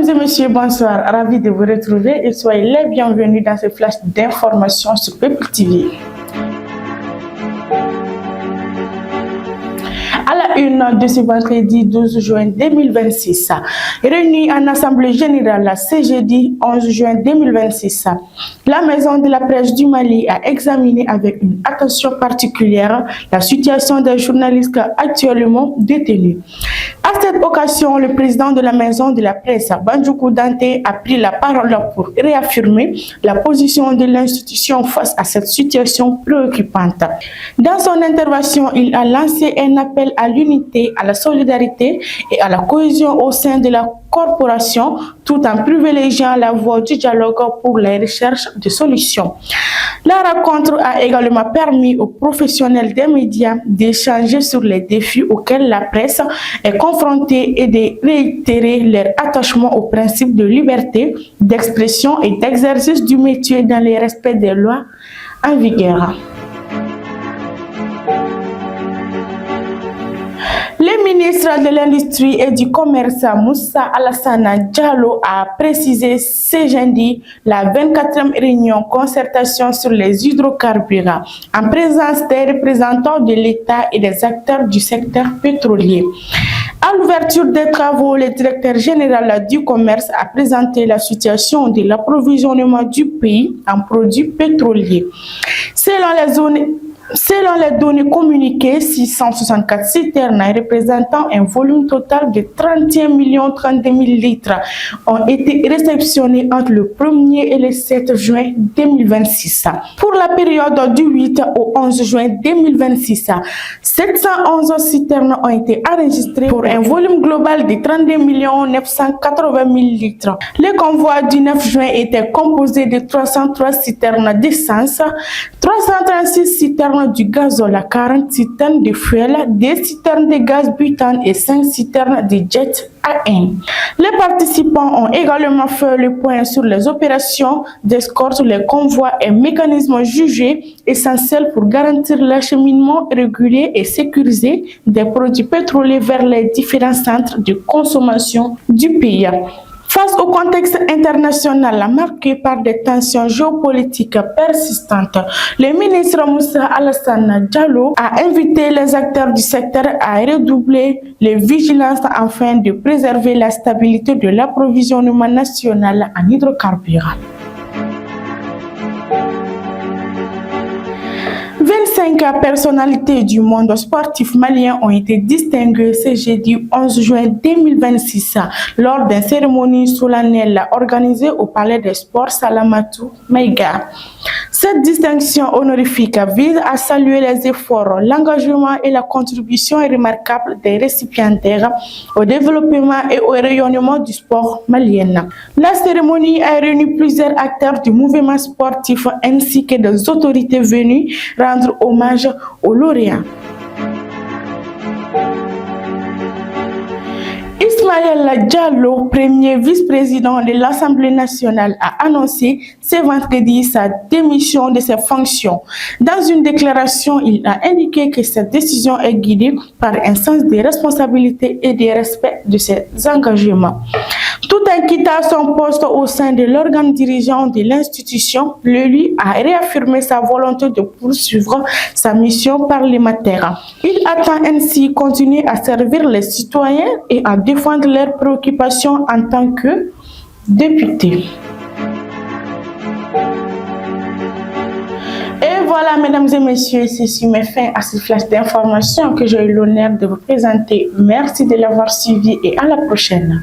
Mesdames et messieurs, bonsoir. Ravi de vous retrouver et soyez les bienvenus dans ce flash d'informations sur People TV. À la une de ce vendredi 12 juin 2026, réunie en Assemblée générale ce jeudi 11 juin 2026, la Maison de la presse du Mali a examiné avec une attention particulière la situation des journalistes actuellement détenus. À cette occasion, le président de la Maison de la presse, Bandjougou Dante, a pris la parole pour réaffirmer la position de l'institution face à cette situation préoccupante. Dans son intervention, il a lancé un appel à l'unité, à la solidarité et à la cohésion au sein de la corporation, tout en privilégiant la voie du dialogue pour les recherches de solutions. La rencontre a également permis aux professionnels des médias d'échanger sur les défis auxquels la presse est confrontée et de réitérer leur attachement au principe de liberté, d'expression et d'exercice du métier dans le respect des lois en vigueur. Le ministre de l'Industrie et du Commerce, Moussa Alassane Diallo, a précisé ce jeudi la 24e réunion concertation sur les hydrocarbures en présence des représentants de l'État et des acteurs du secteur pétrolier. À l'ouverture des travaux, le directeur général du commerce a présenté la situation de l'approvisionnement du pays en produits pétroliers. Selon les données communiquées, 664 citernes représentant un volume total de 31 032 000 litres ont été réceptionnées entre le 1er et le 7 juin 2026. Pour la période du 8 au 11 juin 2026, 711 citernes ont été enregistrées pour un volume global de 32 980 000 litres. Le convoi du 9 juin était composé de 303 citernes d'essence, 336 citernes du gazole, 40 citernes de fuel, 2 citernes de gaz butane et 5 citernes de jet A1. Les participants ont également fait le point sur les opérations d'escorte, les convois et mécanismes jugés essentiels pour garantir l'acheminement régulier et sécurisé des produits pétroliers vers les différents centres de consommation du pays. Face au contexte international marqué par des tensions géopolitiques persistantes, le ministre Moussa Alassane Diallo a invité les acteurs du secteur à redoubler les vigilances afin de préserver la stabilité de l'approvisionnement national en hydrocarbures. 25 personnalités du monde sportif malien ont été distinguées ce jeudi 11 juin 2026 lors d'une cérémonie solennelle organisée au Palais des Sports Salamatou Maïga. Cette distinction honorifique vise à saluer les efforts, l'engagement et la contribution remarquable des récipiendaires au développement et au rayonnement du sport malien. La cérémonie a réuni plusieurs acteurs du mouvement sportif ainsi que des autorités venues rendre hommage aux lauréats. Ismaël Diallo, premier vice-président de l'Assemblée nationale, a annoncé ce vendredi sa démission de ses fonctions. Dans une déclaration, il a indiqué que cette décision est guidée par un sens de responsabilité et de respect de ses engagements. Tout en quittant son poste au sein de l'organe dirigeant de l'institution, l'élu a réaffirmé sa volonté de poursuivre sa mission parlementaire. Il attend ainsi continuer à servir les citoyens et à défendre leurs préoccupations en tant que député. Et voilà, mesdames et messieurs, ceci met fin à ce flash d'informations que j'ai eu l'honneur de vous présenter. Merci de l'avoir suivi et à la prochaine.